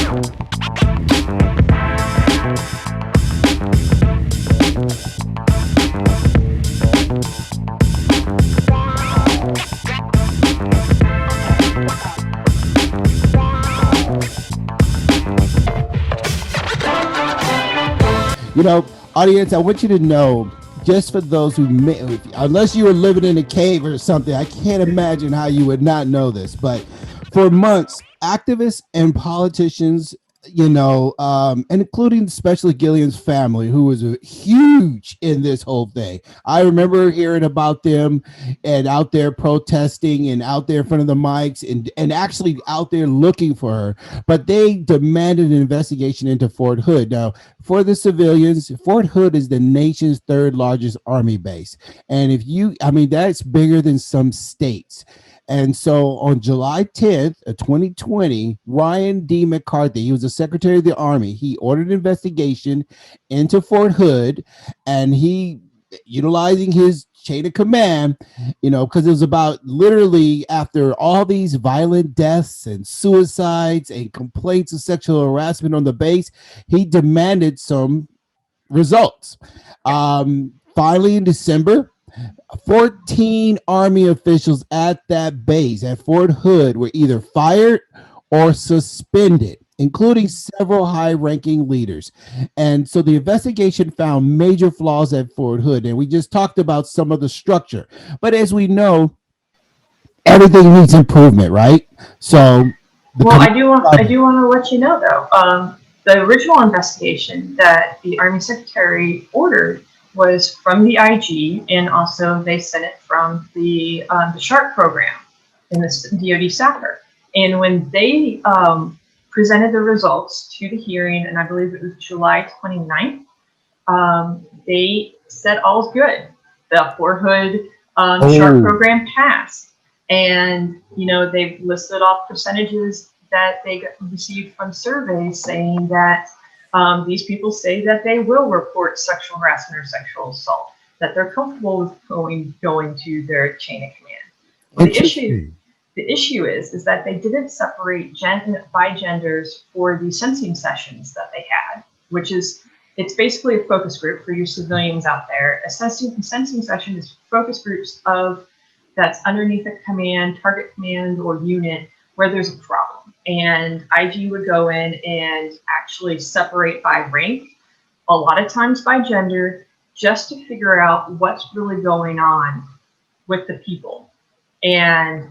You know, audience, I want you to know, just for those who may, unless you were living in a cave or something, I can't imagine how you would not know this. But for months, activists and politicians, and including especially Gillian's family, who was huge in this whole thing. I remember hearing about them and out there protesting and out there in front of the mics and actually out there looking for her. But they demanded an investigation into Fort Hood. Now, for the civilians, Fort Hood is the nation's third largest army base. And that's bigger than some states. And so on July 10th of 2020, Ryan D. McCarthy, he was the Secretary of the Army, he ordered an investigation into Fort Hood, and he, utilizing his chain of command, because it was about literally after all these violent deaths and suicides and complaints of sexual harassment on the base, he demanded some results. Finally, in December, 14 Army officials at that base at Fort Hood were either fired or suspended, including several high-ranking leaders. And so the investigation found major flaws at Fort Hood, and we just talked about some of the structure. But as we know, everything needs improvement, right? So, I do want to let you know though, the original investigation that the Army Secretary ordered was from the IG, and also they sent it from the SHARP program in the DoD staffer. And when they presented the results to the hearing, and I believe it was July 29th, they said all's good. The Fort Hood SHARP program passed. And, they've listed off percentages that they received from surveys saying that these people say that they will report sexual harassment or sexual assault, that they're comfortable with going to their chain of command. Well, the issue is that they didn't separate by genders for the sensing sessions that they had, which is, it's basically a focus group for your civilians out there. A sensing session is focus groups that's underneath a command, target command, or unit where there's a problem. And IG would go in and actually separate by rank, a lot of times by gender, just to figure out what's really going on with the people. And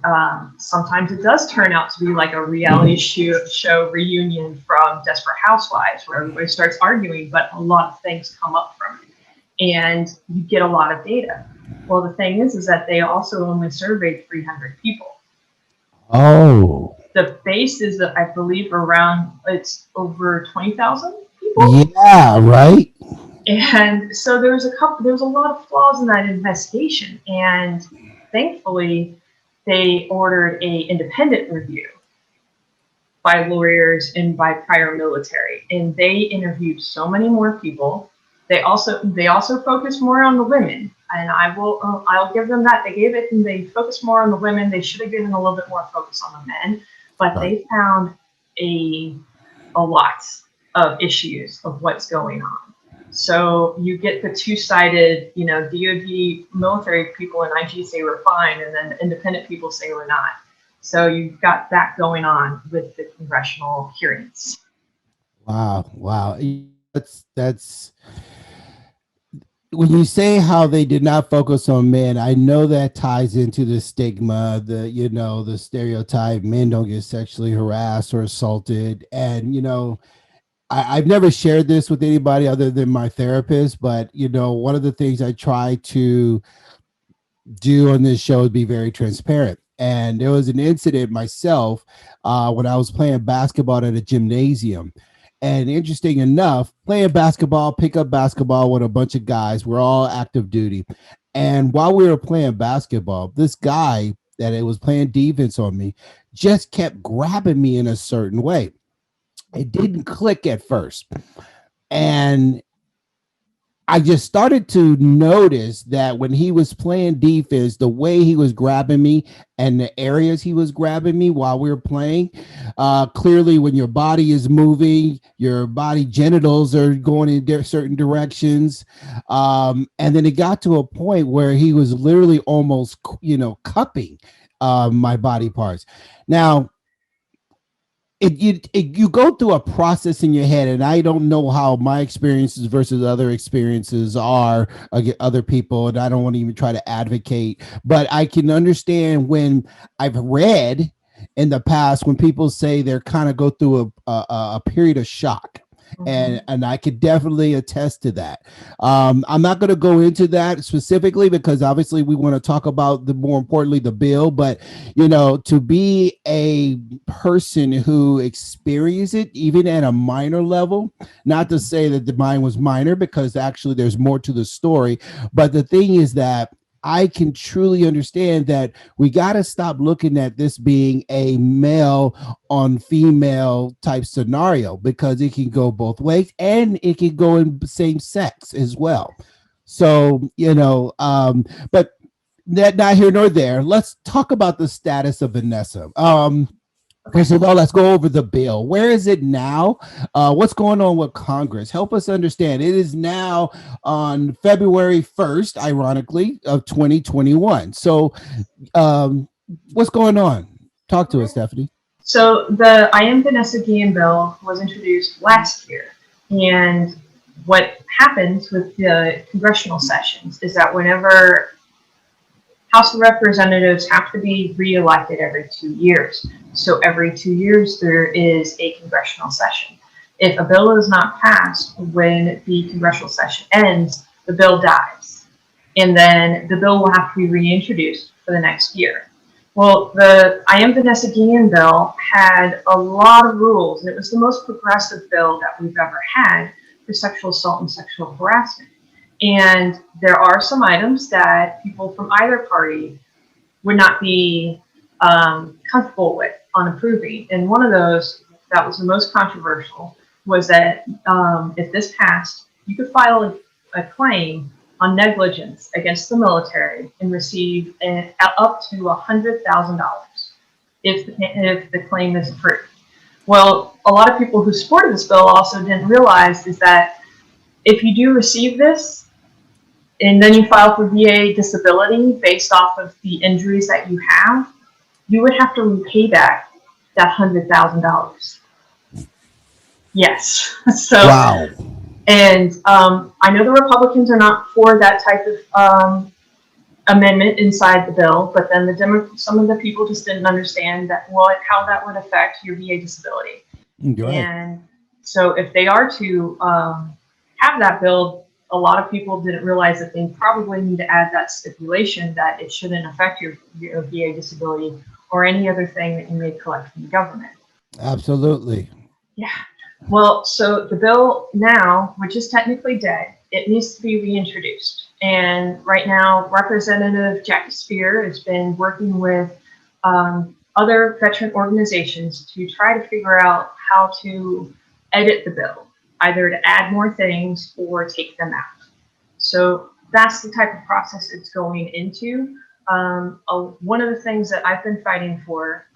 sometimes it does turn out to be like a reality show reunion from Desperate Housewives, where everybody starts arguing, but a lot of things come up from it. And you get a lot of data. Well, the thing is that they also only surveyed 300 people. Oh. The base is, I believe, it's over 20,000 people. Yeah, right. And so there's a lot of flaws in that investigation. And thankfully, they ordered a independent review by lawyers and by prior military. And they interviewed so many more people. They also focused more on the women. And I'll give them that. They gave it, and they focused more on the women. They should have given a little bit more focus on the men, but They found a lot of issues of what's going on. So you get the two-sided, DoD military people and IG say we're fine, and then independent people say we're not. So you've got that going on with the congressional hearings. Wow. That's when you say how they did not focus on men, I know that ties into the stigma, the stereotype, men don't get sexually harassed or assaulted. And, I've never shared this with anybody other than my therapist, but, one of the things I try to do on this show is be very transparent. And there was an incident myself when I was playing basketball at a gymnasium. And interesting enough, playing basketball, pickup basketball with a bunch of guys, we're all active duty. And while we were playing basketball, this guy that it was playing defense on me just kept grabbing me in a certain way. It didn't click at first. And I just started to notice that when he was playing defense, the way he was grabbing me and the areas he was grabbing me while we were playing, clearly when your body is moving, your body genitals are going in certain directions. And then it got to a point where he was literally almost, cupping my body parts. Now, you go through a process in your head, and I don't know how my experiences versus other experiences are other people, and I don't want to even try to advocate, but I can understand when I've read in the past when people say they're kind of go through a period of shock. Mhm. And I could definitely attest to that. I'm not going to go into that specifically because obviously we want to talk about the more importantly the bill, but to be a person who experienced it even at a minor level, not to say that the mine was minor because actually there's more to the story, but the thing is that I can truly understand that we got to stop looking at this being a male on female type scenario because it can go both ways and it can go in same sex as well. So, but that not here nor there. Let's talk about the status of Vanessa. Okay. First of all, let's go over the bill. Where is it now? What's going on with Congress? Help us understand. It is now on February 1st, ironically, of 2021. So, what's going on? Talk to us, Stephanie. So the I Am Vanessa Guillen bill was introduced last year. And what happens with the congressional sessions is that whenever House of Representatives have to be reelected every 2 years. So every 2 years, there is a congressional session. If a bill is not passed when the congressional session ends, the bill dies. And then the bill will have to be reintroduced for the next year. Well, the I Am Vanessa Guillen bill had a lot of rules, and it was the most progressive bill that we've ever had for sexual assault and sexual harassment. And there are some items that people from either party would not be comfortable with on approving. And one of those that was the most controversial was that if this passed, you could file a claim on negligence against the military and receive up to $100,000 if the claim is approved. Well, a lot of people who supported this bill also didn't realize is that if you do receive this, and then you file for VA disability based off of the injuries that you have, you would have to repay back that $100,000. Yes. So, Wow. and I know the Republicans are not for that type of amendment inside the bill, but then some of the people just didn't understand that how that would affect your VA disability. You're right. And so if they are to have that bill, a lot of people didn't realize that they probably need to add that stipulation that it shouldn't affect your VA disability or any other thing that you may collect from the government. Absolutely. Yeah. Well, so the bill now, which is technically dead, it needs to be reintroduced. And right now, Representative Jackie Spear has been working with other veteran organizations to try to figure out how to edit the bill, either to add more things or take them out. So that's the type of process it's going into. One of the things that I've been fighting for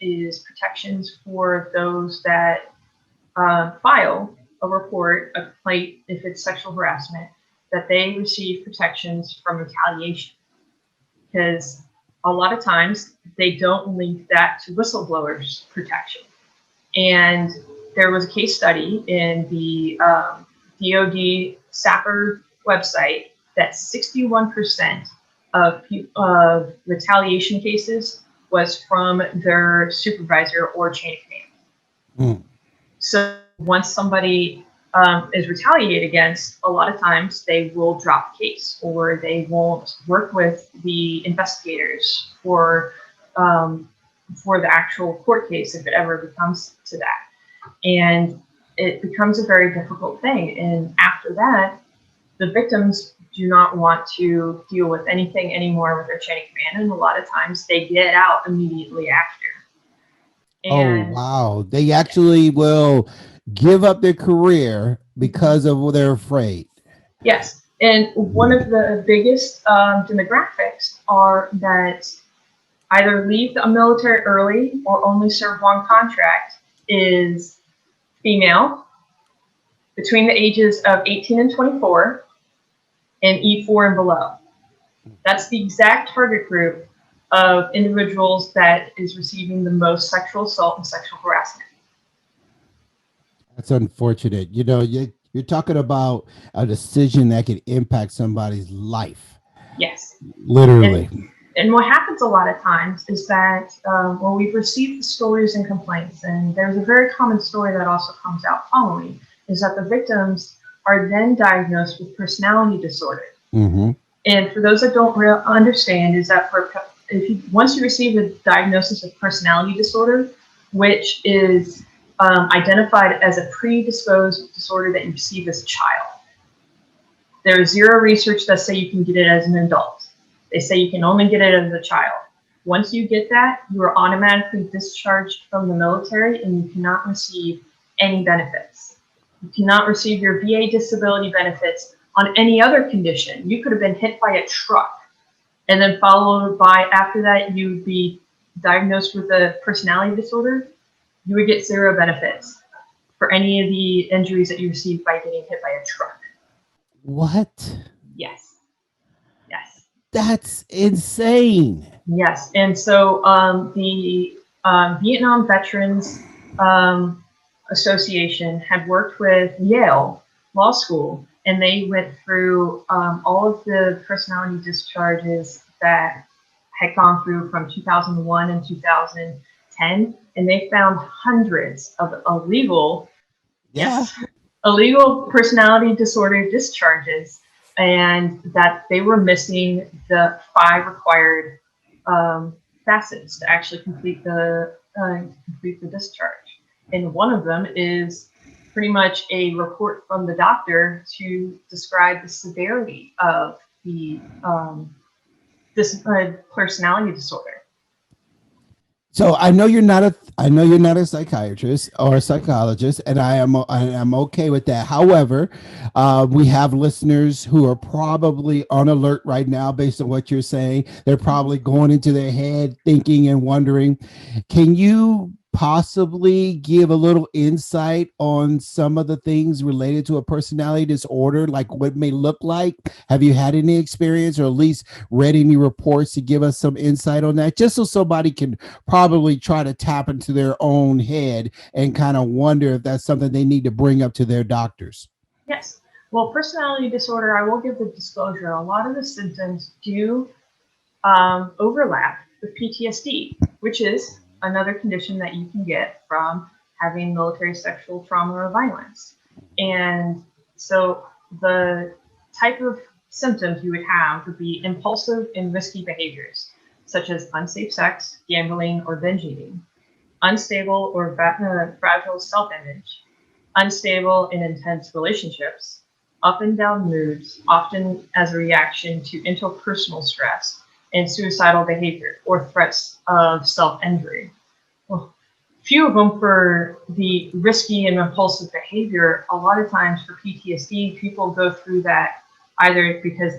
is protections for those that file a report, a complaint, if it's sexual harassment, that they receive protections from retaliation. Because a lot of times they don't link that to whistleblowers protection. And there was a case study in the DoD SAPR website that 61% of retaliation cases was from their supervisor or chain of command. So once somebody is retaliated against, a lot of times they will drop the case or they won't work with the investigators for the actual court case if it ever comes to that. And it becomes a very difficult thing. And after that, the victims do not want to deal with anything anymore with their chain of command. And a lot of times they get out immediately after. Oh, And wow. They actually will give up their career because of what they're afraid. Yes. And one of the biggest demographics are that either leave the military early or only serve one contract is female between the ages of 18 and 24 and E4 and below. That's the exact target group of individuals that is receiving the most sexual assault and sexual harassment. That's unfortunate. You're talking about a decision that could impact somebody's life. Yes. Literally. And what happens a lot of times is that when we've received the stories and complaints, and there's a very common story that also comes out following, is that the victims are then diagnosed with personality disorder. Mm-hmm. And for those that don't understand, is that once you receive a diagnosis of personality disorder, which is identified as a predisposed disorder that you receive as a child, there is zero research that say you can get it as an adult. They say you can only get it as a child. Once you get that, you are automatically discharged from the military and you cannot receive any benefits. You cannot receive your VA disability benefits on any other condition. You could have been hit by a truck, and then followed by, after that, you would be diagnosed with a personality disorder. You would get zero benefits for any of the injuries that you received by getting hit by a truck. What? Yes. Yes. That's insane. Yes. And so the Vietnam Veterans Association had worked with Yale Law School, and they went through all of the personality discharges that had gone through from 2001 and 2010, and they found hundreds of illegal personality disorder discharges, and that they were missing the 5 required facets to actually complete the discharge. And one of them is pretty much a report from the doctor to describe the severity of the this personality disorder. So I know you're not a psychiatrist or a psychologist, and I am okay with that. However, we have listeners who are probably on alert right now based on what you're saying. They're probably going into their head thinking and wondering, can you possibly give a little insight on some of the things related to a personality disorder, like what it may look like? Have you had any experience or at least read any reports to give us some insight on that, just so somebody can probably try to tap into their own head and kind of wonder if that's something they need to bring up to their doctors? Yes. Well, personality disorder, I will give the disclosure, a lot of the symptoms do overlap with PTSD, which is another condition that you can get from having military sexual trauma or violence. And so the type of symptoms you would have would be impulsive and risky behaviors, such as unsafe sex, gambling, or binge eating, unstable or fragile self-image, unstable and intense relationships, up and down moods, often as a reaction to interpersonal stress, and suicidal behavior or threats of self-injury. Well, few of them for the risky and impulsive behavior. A lot of times for PTSD, people go through that either because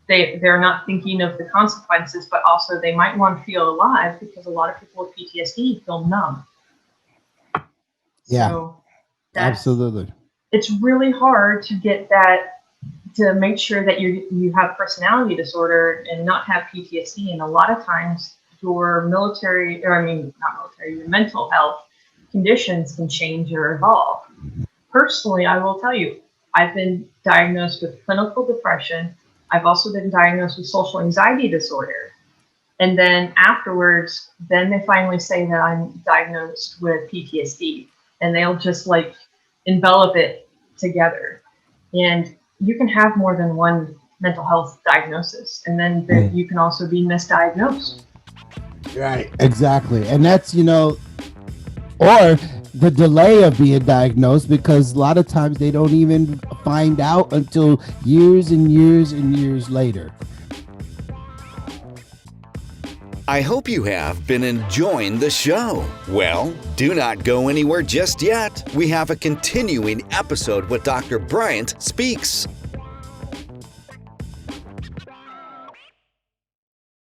they're not thinking of the consequences, but also they might want to feel alive, because a lot of people with PTSD feel numb. Yeah, so absolutely. It's really hard to get that, to make sure that you have personality disorder and not have PTSD. And a lot of times your your mental health conditions can change or evolve. Personally, I will tell you, I've been diagnosed with clinical depression. I've also been diagnosed with social anxiety disorder. And then afterwards, then they finally say that I'm diagnosed with PTSD, and they'll just like envelop it together. And you can have more than one mental health diagnosis, and then you can also be misdiagnosed. Right, exactly. And that's, or the delay of being diagnosed, because a lot of times they don't even find out until years and years and years later. I hope you have been enjoying the show. Well, do not go anywhere just yet. We have a continuing episode with Dr. Bryant Speaks.